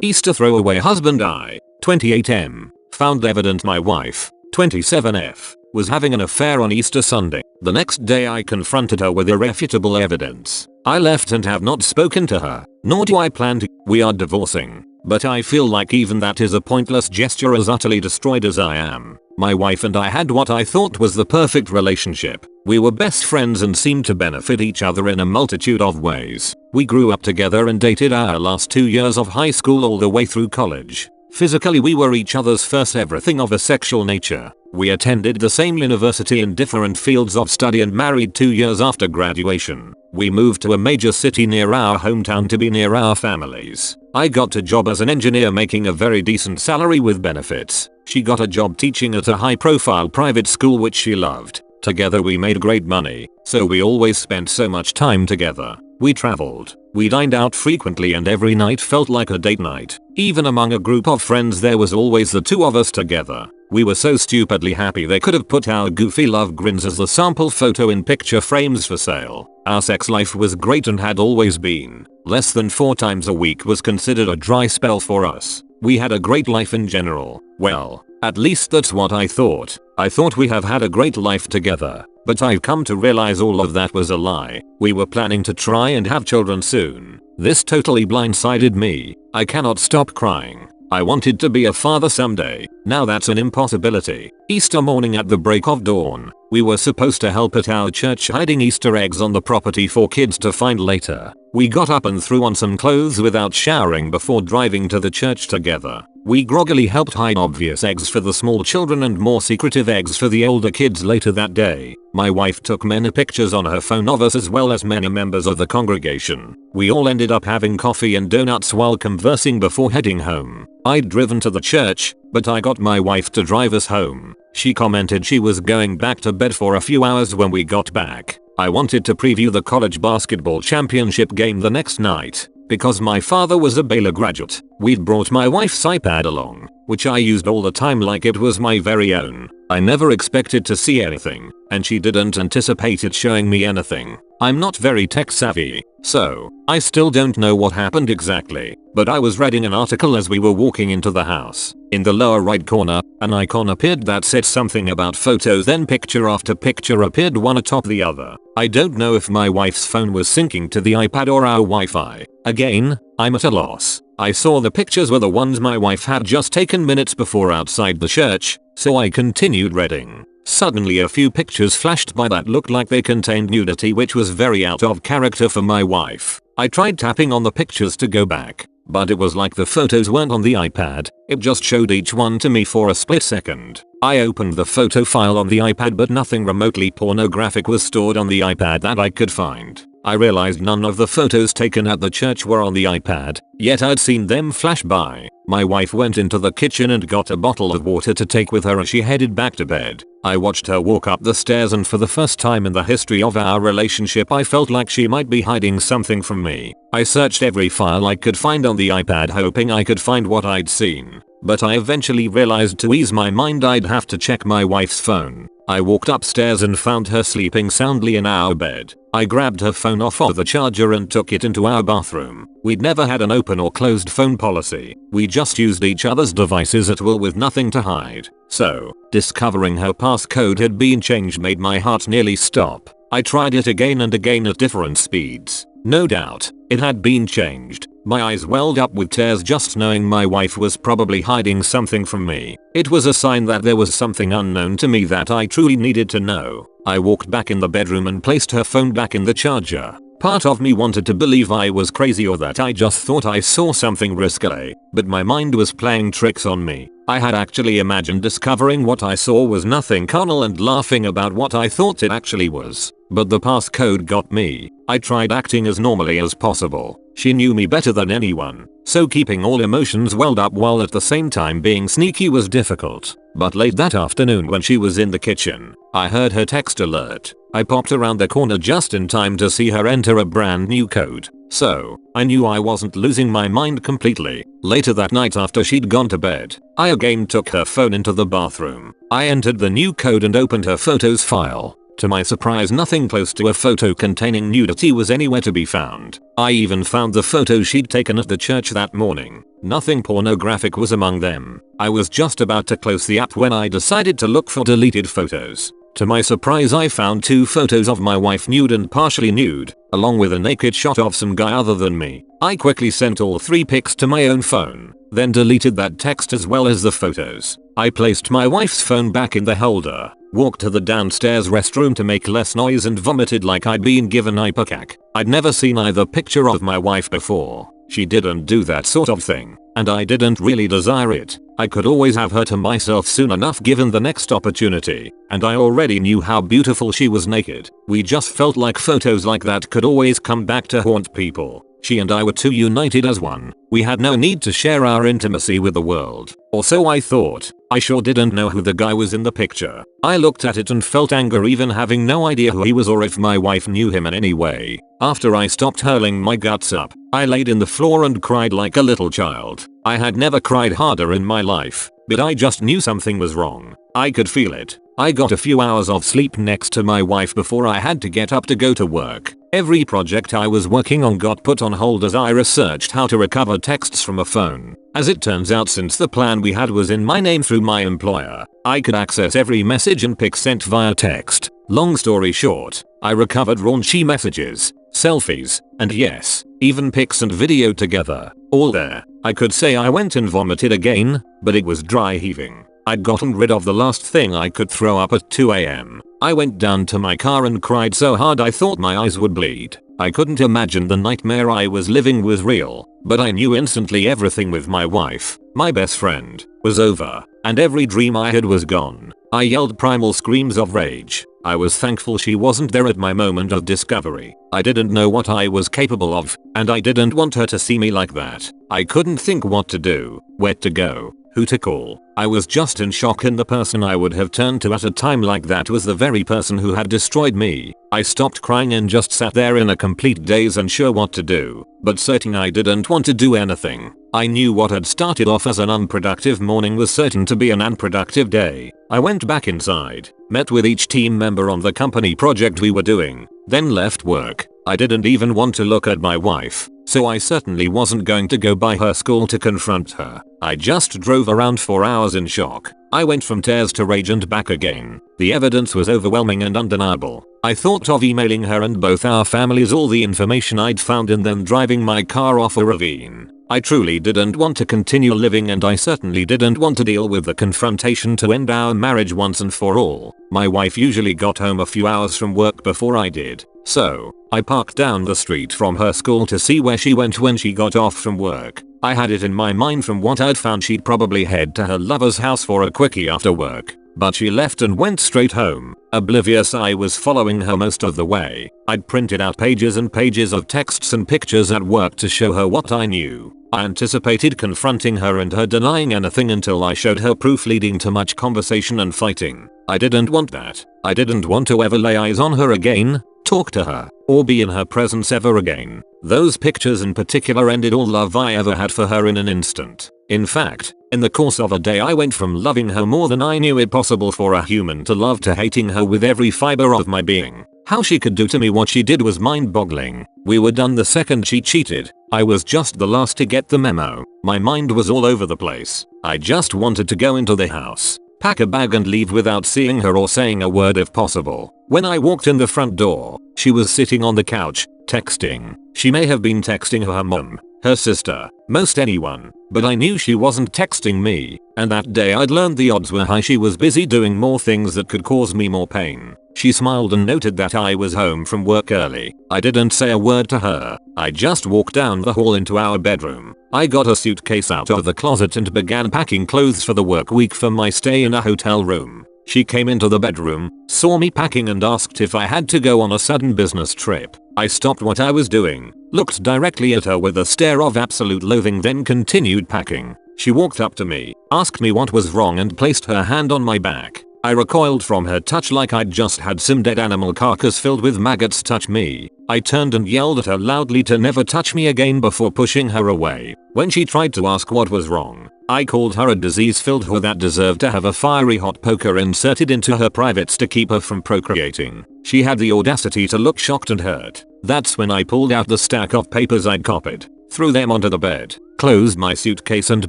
Easter throwaway husband I, 28M, found evident my wife, 27F, was having an affair on Easter Sunday. The next day I confronted her with irrefutable evidence. I left and have not spoken to her, nor do I plan to. We are divorcing, but I feel like even that is a pointless gesture, as utterly destroyed as I am. My wife and I had what I thought was the perfect relationship. We were best friends and seemed to benefit each other in a multitude of ways. We grew up together and dated our last 2 years of high school all the way through college. Physically we were each other's first everything of a sexual nature. We attended the same university in different fields of study and married 2 years after graduation. We moved to a major city near our hometown to be near our families. I got a job as an engineer making a very decent salary with benefits. She got a job teaching at a high-profile private school which she loved. Together we made great money, so we always spent so much time together. We traveled. We dined out frequently and every night felt like a date night. Even among a group of friends there was always the two of us together. We were so stupidly happy they could have put our goofy love grins as the sample photo in picture frames for sale. Our sex life was great and had always been. Less than 4 times a week was considered a dry spell for us. We had a great life in general. Well, at least that's what I thought. I thought we have had a great life together. But I've come to realize all of that was a lie. We were planning to try and have children soon. This totally blindsided me. I cannot stop crying. I wanted to be a father someday. Now that's an impossibility. Easter morning at the break of dawn, we were supposed to help at our church hiding Easter eggs on the property for kids to find later. We got up and threw on some clothes without showering before driving to the church together. We groggily helped hide obvious eggs for the small children and more secretive eggs for the older kids later that day. My wife took many pictures on her phone of us as well as many members of the congregation. We all ended up having coffee and donuts while conversing before heading home. I'd driven to the church, but I got my wife to drive us home. She commented she was going back to bed for a few hours when we got back. I wanted to preview the college basketball championship game the next night. Because my father was a Baylor graduate, we'd brought my wife's iPad along, which I used all the time like it was my very own. I never expected to see anything, and she didn't anticipate it showing me anything. I'm not very tech savvy, so I still don't know what happened exactly, but I was reading an article as we were walking into the house. In the lower right corner, an icon appeared that said something about photos, then picture after picture appeared one atop the other. I don't know if my wife's phone was syncing to the iPad or our Wi-Fi. Again, I'm at a loss. I saw the pictures were the ones my wife had just taken minutes before outside the church, so I continued reading. Suddenly a few pictures flashed by that looked like they contained nudity, which was very out of character for my wife. I tried tapping on the pictures to go back, but it was like the photos weren't on the iPad, it just showed each one to me for a split second. I opened the photo file on the iPad but nothing remotely pornographic was stored on the iPad that I could find. I realized none of the photos taken at the church were on the iPad, yet I'd seen them flash by. My wife went into the kitchen and got a bottle of water to take with her as she headed back to bed. I watched her walk up the stairs and for the first time in the history of our relationship I felt like she might be hiding something from me. I searched every file I could find on the iPad hoping I could find what I'd seen, but I eventually realized to ease my mind I'd have to check my wife's phone. I walked upstairs and found her sleeping soundly in our bed. I grabbed her phone off of the charger and took it into our bathroom. We'd never had an open or closed phone policy. We just used each other's devices at will with nothing to hide. So, discovering her passcode had been changed made my heart nearly stop. I tried it again and again at different speeds. No doubt, it had been changed. My eyes welled up with tears just knowing my wife was probably hiding something from me. It was a sign that there was something unknown to me that I truly needed to know. I walked back in the bedroom and placed her phone back in the charger. Part of me wanted to believe I was crazy or that I just thought I saw something risque, but my mind was playing tricks on me. I had actually imagined discovering what I saw was nothing carnal and laughing about what I thought it actually was. But the passcode got me. I tried acting as normally as possible. She knew me better than anyone, so keeping all emotions welled up while at the same time being sneaky was difficult. But late that afternoon when she was in the kitchen, I heard her text alert. I popped around the corner just in time to see her enter a brand new code. So, I knew I wasn't losing my mind completely. Later that night after she'd gone to bed, I again took her phone into the bathroom. I entered the new code and opened her photos file. To my surprise, nothing close to a photo containing nudity was anywhere to be found. I even found the photos she'd taken at the church that morning. Nothing pornographic was among them. I was just about to close the app when I decided to look for deleted photos. To my surprise, I found 2 photos of my wife nude and partially nude, along with a naked shot of some guy other than me. I quickly sent all 3 pics to my own phone, then deleted that text as well as the photos. I placed my wife's phone back in the holder, walked to the downstairs restroom to make less noise, and vomited like I'd been given ipecac. I'd never seen either picture of my wife before. She didn't do that sort of thing, and I didn't really desire it. I could always have her to myself soon enough given the next opportunity, and I already knew how beautiful she was naked. We just felt like photos like that could always come back to haunt people. She and I were too united as one. We had no need to share our intimacy with the world. Or so I thought. I sure didn't know who the guy was in the picture. I looked at it and felt anger even having no idea who he was or if my wife knew him in any way. After I stopped hurling my guts up, I laid in the floor and cried like a little child. I had never cried harder in my life, but I just knew something was wrong. I could feel it. I got a few hours of sleep next to my wife before I had to get up to go to work. Every project I was working on got put on hold as I researched how to recover texts from a phone. As it turns out, since the plan we had was in my name through my employer, I could access every message and pic sent via text. Long story short, I recovered raunchy messages, selfies, and yes, even pics and video together. All there. I could say I went and vomited again, but it was dry heaving. I'd gotten rid of the last thing I could throw up at 2 AM. I went down to my car and cried so hard I thought my eyes would bleed. I couldn't imagine the nightmare I was living was real, but I knew instantly everything with my wife, my best friend, was over, and every dream I had was gone. I yelled primal screams of rage. I was thankful she wasn't there at my moment of discovery. I didn't know what I was capable of, and I didn't want her to see me like that. I couldn't think what to do, where to go, who to call. I was just in shock, and the person I would have turned to at a time like that was the very person who had destroyed me. I stopped crying and just sat there in a complete daze, unsure what to do, but certain I didn't want to do anything. I knew what had started off as an unproductive morning was certain to be an unproductive day. I went back inside, met with each team member on the company project we were doing, then left work. I didn't even want to look at my wife, so I certainly wasn't going to go by her school to confront her. I just drove around for hours in shock. I went from tears to rage and back again. The evidence was overwhelming and undeniable. I thought of emailing her and both our families all the information I'd found and then driving my car off a ravine. I truly didn't want to continue living, and I certainly didn't want to deal with the confrontation to end our marriage once and for all. My wife usually got home a few hours from work before I did, so I parked down the street from her school to see where she went when she got off from work. I had it in my mind from what I'd found she'd probably head to her lover's house for a quickie after work, but she left and went straight home. Oblivious I was following her most of the way. I'd printed out pages and pages of texts and pictures at work to show her what I knew. I anticipated confronting her and her denying anything until I showed her proof, leading to much conversation and fighting. I didn't want that. I didn't want to ever lay eyes on her again, talk to her, or be in her presence ever again. Those pictures in particular ended all love I ever had for her in an instant. In fact, in the course of a day I went from loving her more than I knew it possible for a human to love to hating her with every fiber of my being. How she could do to me what she did was mind-boggling. We were done the second she cheated. I was just the last to get the memo. My mind was all over the place. I just wanted to go into the house, pack a bag and leave without seeing her or saying a word if possible. When I walked in the front door, she was sitting on the couch, texting. She may have been texting her mum, her sister, most anyone, but I knew she wasn't texting me, and that day I'd learned the odds were high she was busy doing more things that could cause me more pain. She smiled and noted that I was home from work early. I didn't say a word to her. I just walked down the hall into our bedroom. I got a suitcase out of the closet and began packing clothes for the work week for my stay in a hotel room. She came into the bedroom, saw me packing and asked if I had to go on a sudden business trip. I stopped what I was doing, looked directly at her with a stare of absolute loathing, then continued packing. She walked up to me, asked me what was wrong and placed her hand on my back. I recoiled from her touch like I'd just had some dead animal carcass filled with maggots touch me. I turned and yelled at her loudly to never touch me again before pushing her away. When she tried to ask what was wrong, I called her a disease-filled whore that deserved to have a fiery hot poker inserted into her privates to keep her from procreating. She had the audacity to look shocked and hurt. That's when I pulled out the stack of papers I'd copied, threw them onto the bed, closed my suitcase and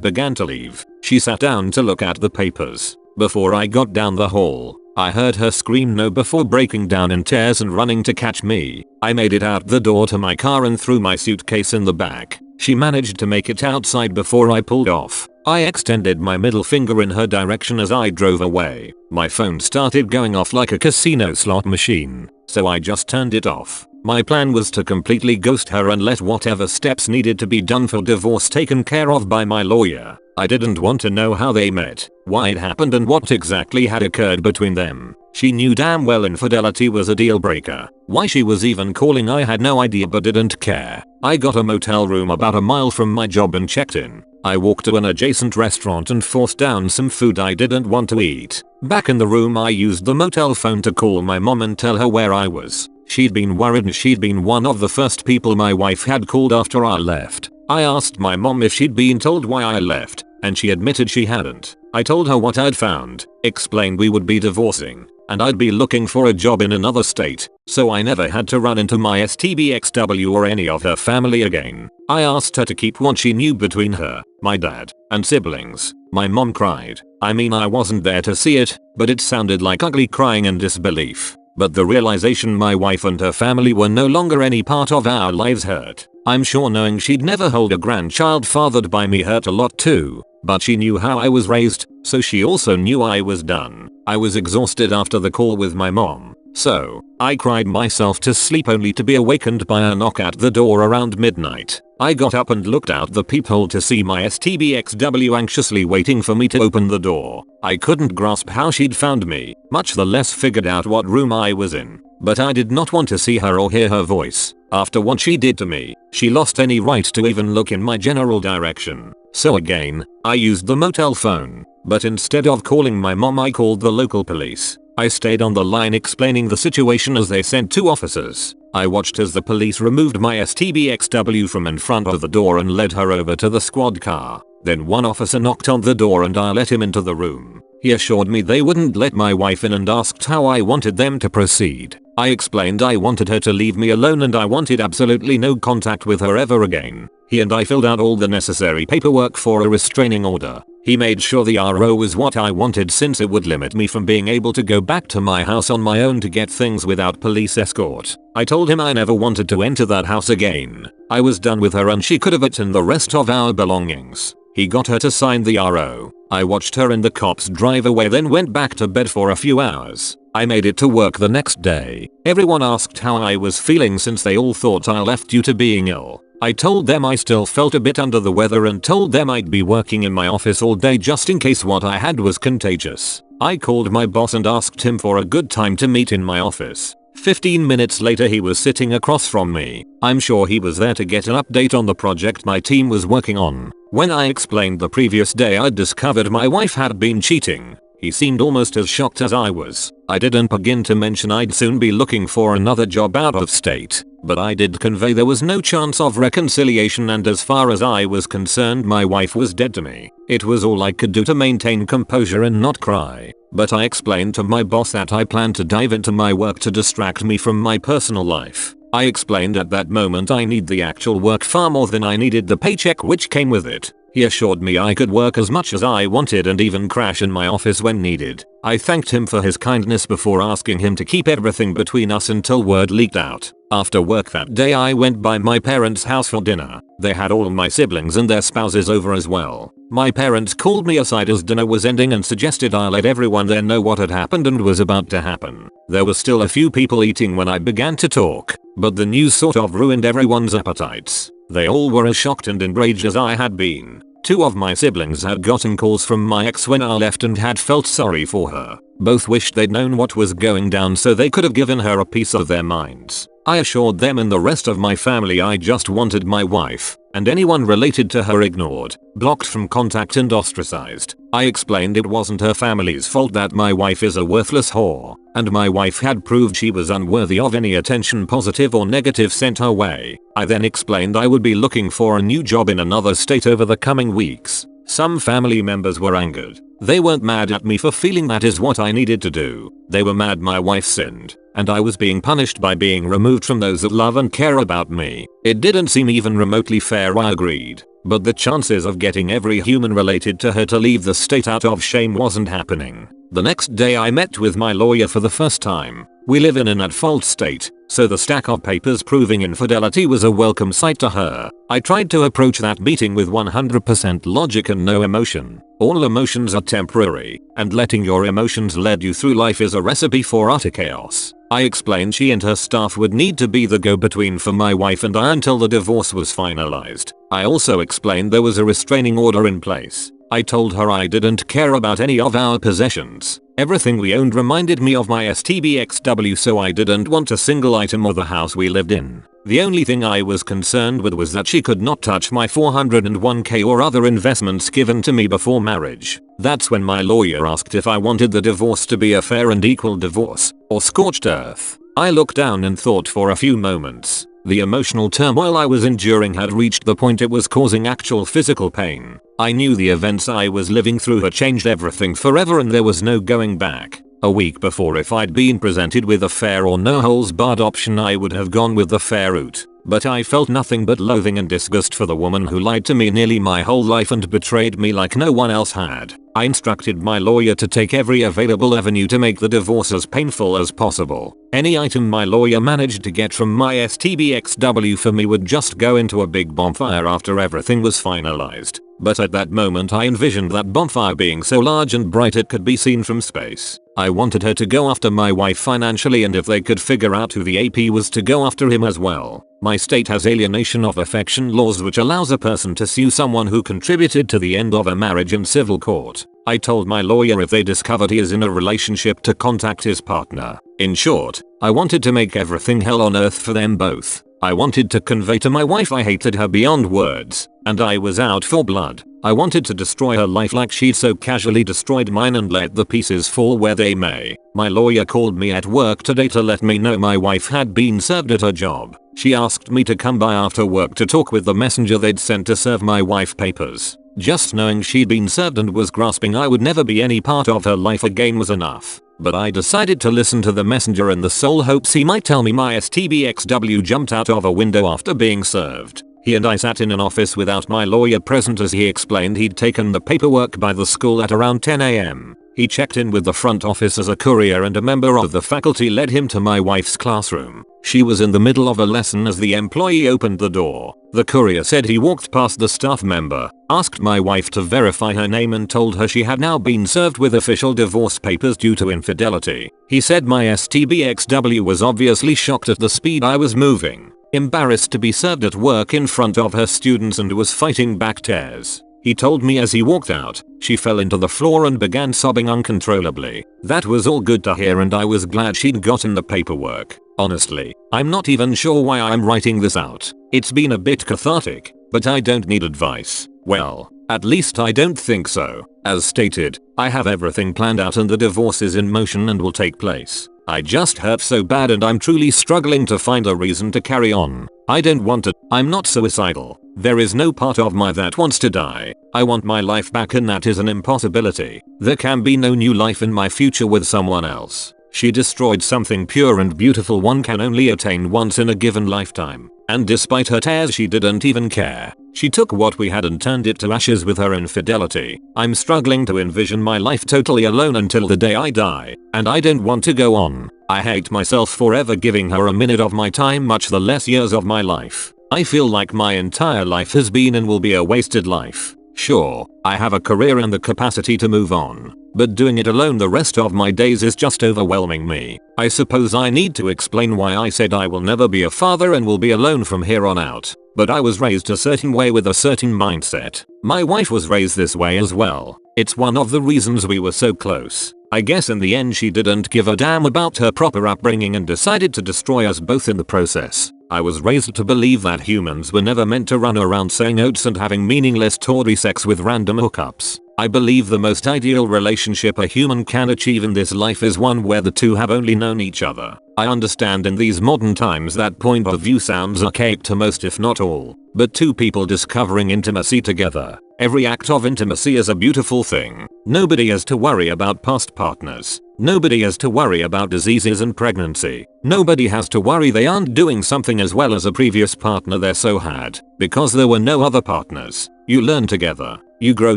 began to leave. She sat down to look at the papers. Before I got down the hall, I heard her scream no before breaking down in tears and running to catch me. I made it out the door to my car and threw my suitcase in the back. She managed to make it outside before I pulled off. I extended my middle finger in her direction as I drove away. My phone started going off like a casino slot machine, so I just turned it off. My plan was to completely ghost her and let whatever steps needed to be done for divorce taken care of by my lawyer. I didn't want to know how they met, why it happened and what exactly had occurred between them. She knew damn well infidelity was a deal breaker. Why she was even calling I had no idea but didn't care. I got a motel room about a mile from my job and checked in. I walked to an adjacent restaurant and forced down some food I didn't want to eat. Back in the room I used the motel phone to call my mom and tell her where I was. She'd been worried and she'd been one of the first people my wife had called after I left. I asked my mom if she'd been told why I left, and she admitted she hadn't. I told her what I'd found, explained we would be divorcing, and I'd be looking for a job in another state, so I never had to run into my STBXW or any of her family again. I asked her to keep what she knew between her, my dad, and siblings. My mom cried. I mean, I wasn't there to see it, but it sounded like ugly crying and disbelief. But the realization my wife and her family were no longer any part of our lives hurt. I'm sure knowing she'd never hold a grandchild fathered by me hurt a lot too, but she knew how I was raised, so she also knew I was done. I was exhausted after the call with my mom, so I cried myself to sleep only to be awakened by a knock at the door around midnight. I got up and looked out the peephole to see my STBXW anxiously waiting for me to open the door. I couldn't grasp how she'd found me, much the less figured out what room I was in, but I did not want to see her or hear her voice. After what she did to me, she lost any right to even look in my general direction. So again, I used the motel phone, but instead of calling my mom I called the local police. I stayed on the line explaining the situation as they sent 2 officers. I watched as the police removed my STBXW from in front of the door and led her over to the squad car. Then one officer knocked on the door and I let him into the room. He assured me they wouldn't let my wife in and asked how I wanted them to proceed. I explained I wanted her to leave me alone and I wanted absolutely no contact with her ever again. He and I filled out all the necessary paperwork for a restraining order. He made sure the RO was what I wanted since it would limit me from being able to go back to my house on my own to get things without police escort. I told him I never wanted to enter that house again. I was done with her and she could have eaten the rest of our belongings. He got her to sign the RO. I watched her and the cops drive away, then went back to bed for a few hours. I made it to work the next day. Everyone asked how I was feeling since they all thought I left due to being ill. I told them I still felt a bit under the weather and told them I'd be working in my office all day just in case what I had was contagious. I called my boss and asked him for a good time to meet in my office. 15 minutes later he was sitting across from me. I'm sure he was there to get an update on the project my team was working on. When I explained the previous day I'd discovered my wife had been cheating, he seemed almost as shocked as I was. I didn't begin to mention I'd soon be looking for another job out of state, but I did convey there was no chance of reconciliation and as far as I was concerned my wife was dead to me. It was all I could do to maintain composure and not cry. But I explained to my boss that I planned to dive into my work to distract me from my personal life. I explained at that moment I need the actual work far more than I needed the paycheck which came with it. He assured me I could work as much as I wanted and even crash in my office when needed. I thanked him for his kindness before asking him to keep everything between us until word leaked out. After work that day I went by my parents' house for dinner. They had all my siblings and their spouses over as well. My parents called me aside as dinner was ending and suggested I let everyone there know what had happened and was about to happen. There were still a few people eating when I began to talk, but the news sort of ruined everyone's appetites. They all were as shocked and enraged as I had been. 2 of my siblings had gotten calls from my ex when I left and had felt sorry for her. Both wished they'd known what was going down so they could have given her a piece of their minds. I assured them and the rest of my family I just wanted my wife, and anyone related to her ignored, blocked from contact and ostracized. I explained it wasn't her family's fault that my wife is a worthless whore, and my wife had proved she was unworthy of any attention positive or negative sent her way. I then explained I would be looking for a new job in another state over the coming weeks. Some family members were angered. They weren't mad at me for feeling that is what I needed to do. They were mad my wife sinned, and I was being punished by being removed from those that love and care about me. It didn't seem even remotely fair, I agreed. But the chances of getting every human related to her to leave the state out of shame wasn't happening. The next day I met with my lawyer for the first time. We live in an at-fault state, so the stack of papers proving infidelity was a welcome sight to her. I tried to approach that meeting with 100% logic and no emotion. All emotions are temporary, and letting your emotions lead you through life is a recipe for utter chaos. I explained she and her staff would need to be the go-between for my wife and I until the divorce was finalized. I also explained there was a restraining order in place. I told her I didn't care about any of our possessions. Everything we owned reminded me of my STBXW, so I didn't want a single item of the house we lived in. The only thing I was concerned with was that she could not touch my 401k or other investments given to me before marriage. That's when my lawyer asked if I wanted the divorce to be a fair and equal divorce, or scorched earth. I looked down and thought for a few moments. The emotional turmoil I was enduring had reached the point it was causing actual physical pain. I knew the events I was living through had changed everything forever and there was no going back. A week before, if I'd been presented with a fair or no holds barred option, I would have gone with the fair route. But I felt nothing but loathing and disgust for the woman who lied to me nearly my whole life and betrayed me like no one else had. I instructed my lawyer to take every available avenue to make the divorce as painful as possible. Any item my lawyer managed to get from my STBXW for me would just go into a big bonfire after everything was finalized. But at that moment I envisioned that bonfire being so large and bright it could be seen from space. I wanted her to go after my wife financially, and if they could figure out who the AP was, to go after him as well. My state has alienation of affection laws which allows a person to sue someone who contributed to the end of a marriage in civil court. I told my lawyer if they discovered he is in a relationship to contact his partner. In short, I wanted to make everything hell on earth for them both. I wanted to convey to my wife I hated her beyond words, and I was out for blood. I wanted to destroy her life like she'd so casually destroyed mine and let the pieces fall where they may. My lawyer called me at work today to let me know my wife had been served at her job. She asked me to come by after work to talk with the messenger they'd sent to serve my wife papers. Just knowing she'd been served and was grasping I would never be any part of her life again was enough. But I decided to listen to the messenger in the sole hopes he might tell me my STBXW jumped out of a window after being served. He and I sat in an office without my lawyer present as he explained he'd taken the paperwork by the school at around 10 AM. He checked in with the front office as a courier and a member of the faculty led him to my wife's classroom. She was in the middle of a lesson as the employee opened the door. The courier said he walked past the staff member, asked my wife to verify her name and told her she had now been served with official divorce papers due to infidelity. He said my STBXW was obviously shocked at the speed I was moving, embarrassed to be served at work in front of her students, and was fighting back tears. He told me as he walked out, she fell into the floor and began sobbing uncontrollably. That was all good to hear and I was glad she'd gotten the paperwork. Honestly, I'm not even sure why I'm writing this out. It's been a bit cathartic, but I don't need advice. Well, at least I don't think so. As stated, I have everything planned out and the divorce is in motion and will take place. I just hurt so bad and I'm truly struggling to find a reason to carry on. I don't want to. I'm not suicidal. There is no part of me that wants to die. I want my life back and that is an impossibility. There can be no new life in my future with someone else. She destroyed something pure and beautiful one can only attain once in a given lifetime. And despite her tears she didn't even care. She took what we had and turned it to ashes with her infidelity. I'm struggling to envision my life totally alone until the day I die, and I don't want to go on. I hate myself for ever giving her a minute of my time, much the less years of my life. I feel like my entire life has been and will be a wasted life. Sure, I have a career and the capacity to move on, but doing it alone the rest of my days is just overwhelming me. I suppose I need to explain why I said I will never be a father and will be alone from here on out. But I was raised a certain way with a certain mindset. My wife was raised this way as well. It's one of the reasons we were so close. I guess in the end she didn't give a damn about her proper upbringing and decided to destroy us both in the process. I was raised to believe that humans were never meant to run around saying oats and having meaningless tawdry sex with random hookups. I believe the most ideal relationship a human can achieve in this life is one where the two have only known each other. I understand in these modern times that point of view sounds archaic to most if not all, but two people discovering intimacy together. Every act of intimacy is a beautiful thing. Nobody has to worry about past partners. Nobody has to worry about diseases and pregnancy. Nobody has to worry they aren't doing something as well as a previous partner they so had, because there were no other partners. You learn together. You grow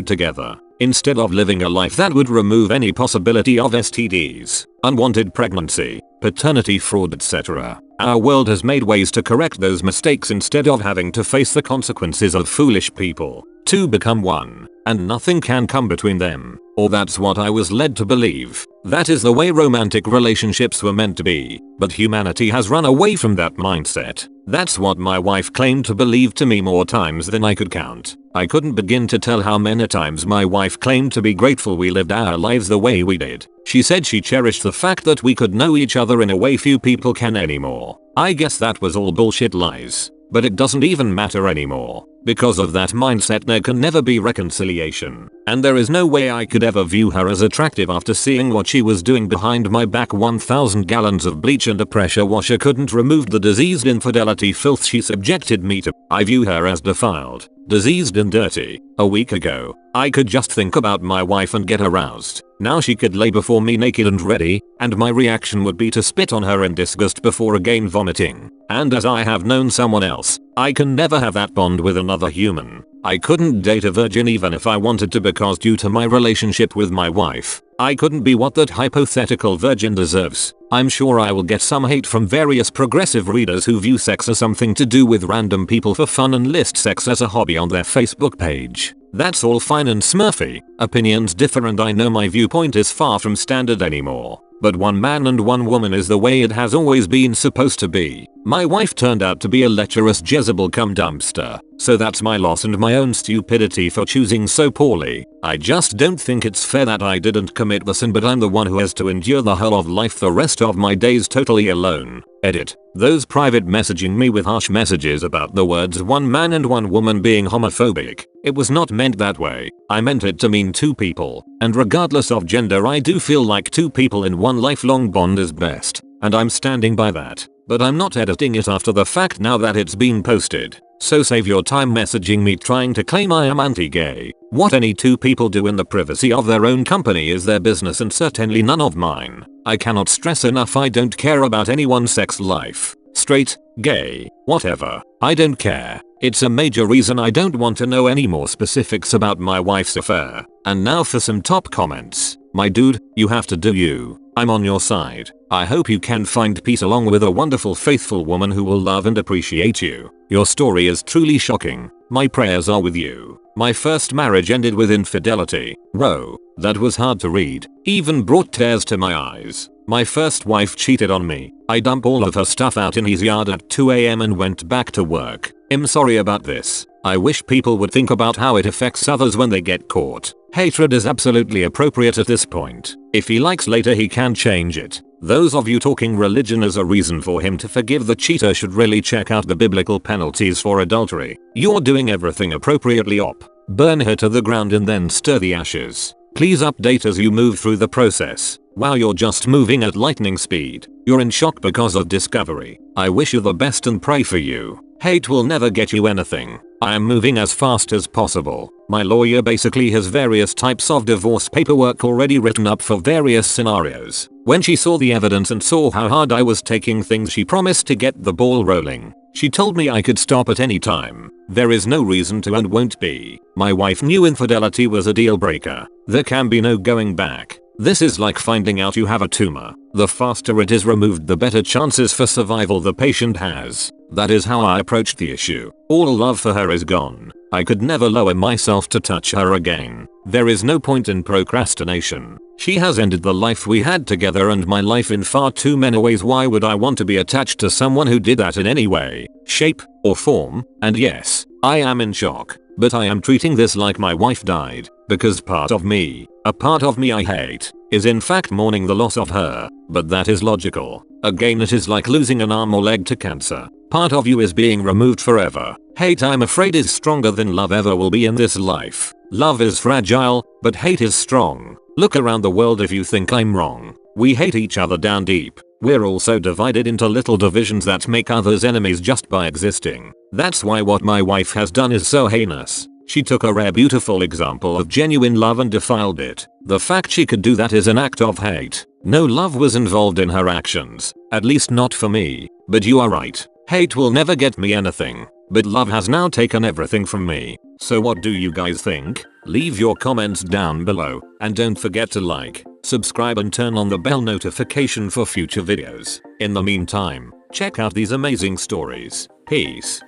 together. Instead of living a life that would remove any possibility of STDs, unwanted pregnancy, paternity fraud, etc. Our world has made ways to correct those mistakes instead of having to face the consequences of foolish people. Two become one, and nothing can come between them. Or that's what I was led to believe. That is the way romantic relationships were meant to be. But humanity has run away from that mindset. That's what my wife claimed to believe to me more times than I could count. I couldn't begin to tell how many times my wife claimed to be grateful we lived our lives the way we did. She said she cherished the fact that we could know each other in a way few people can anymore. I guess that was all bullshit lies. But it doesn't even matter anymore. Because of that mindset there can never be reconciliation. And there is no way I could ever view her as attractive after seeing what she was doing behind my back. 1,000 gallons of bleach and a pressure washer couldn't remove the diseased infidelity filth she subjected me to. I view her as defiled, diseased and dirty. A week ago, I could just think about my wife and get aroused. Now she could lay before me naked and ready, and my reaction would be to spit on her in disgust before again vomiting. And as I have known someone else, I can never have that bond with another human. I couldn't date a virgin even if I wanted to, because due to my relationship with my wife, I couldn't be what that hypothetical virgin deserves. I'm sure I will get some hate from various progressive readers who view sex as something to do with random people for fun and list sex as a hobby on their Facebook page. That's all fine and smurfy. Opinions differ and I know my viewpoint is far from standard anymore. But one man and one woman is the way it has always been supposed to be. My wife turned out to be a lecherous Jezebel cum dumpster. So that's my loss and my own stupidity for choosing so poorly. I just don't think it's fair that I didn't commit the sin, but I'm the one who has to endure the whole of life the rest of my days totally alone. Edit. Those private messaging me with harsh messages about the words one man and one woman being homophobic. It was not meant that way. I meant it to mean two people. And regardless of gender, I do feel like two people in one lifelong bond is best. And I'm standing by that. But I'm not editing it after the fact now that it's been posted. So save your time messaging me trying to claim I am anti-gay. What any two people do in the privacy of their own company is their business and certainly none of mine. I cannot stress enough I don't care about anyone's sex life. Straight, gay, whatever. I don't care. It's a major reason I don't want to know any more specifics about my wife's affair. And now for some top comments. My dude, you have to do you. I'm on your side. I hope you can find peace along with a wonderful faithful woman who will love and appreciate you. Your story is truly shocking. My prayers are with you. My first marriage ended with infidelity. Whoa, that was hard to read. Even brought tears to my eyes. My first wife cheated on me. I dumped all of her stuff out in his yard at 2 AM and went back to work. I'm sorry about this. I wish people would think about how it affects others when they get caught. Hatred is absolutely appropriate at this point. If he likes later he can change it. Those of you talking religion as a reason for him to forgive the cheater should really check out the biblical penalties for adultery. You're doing everything appropriately. Burn her to the ground and then stir the ashes. Please update as you move through the process. Wow, you're just moving at lightning speed. You're in shock because of discovery. I wish you the best and pray for you. Hate will never get you anything. I am moving as fast as possible. My lawyer basically has various types of divorce paperwork already written up for various scenarios. When she saw the evidence and saw how hard I was taking things, she promised to get the ball rolling. She told me I could stop at any time. There is no reason to and won't be. My wife knew infidelity was a deal breaker. There can be no going back. This is like finding out you have a tumor. The faster it is removed, the better chances for survival the patient has. That is how I approached the issue. All love for her is gone. I could never lower myself to touch her again. There is no point in procrastination. She has ended the life we had together and my life in far too many ways. Why would I want to be attached to someone who did that in any way, shape, or form? And yes, I am in shock. But I am treating this like my wife died, because part of me, A part of me I hate is in fact mourning the loss of her, but that is logical. Again, it is like losing an arm or leg to cancer. Part of you is being removed forever. Hate, I'm afraid, is stronger than love ever will be in this life. Love is fragile, but hate is strong. Look around the world if you think I'm wrong. We hate each other down deep. We're also divided into little divisions that make others enemies just by existing. That's why what my wife has done is so heinous. She took a rare beautiful example of genuine love and defiled it. The fact she could do that is an act of hate. No love was involved in her actions. At least not for me. But you are right. Hate will never get me anything. But love has now taken everything from me. So what do you guys think? Leave your comments down below. And don't forget to like, subscribe and turn on the bell notification for future videos. In the meantime, check out these amazing stories. Peace.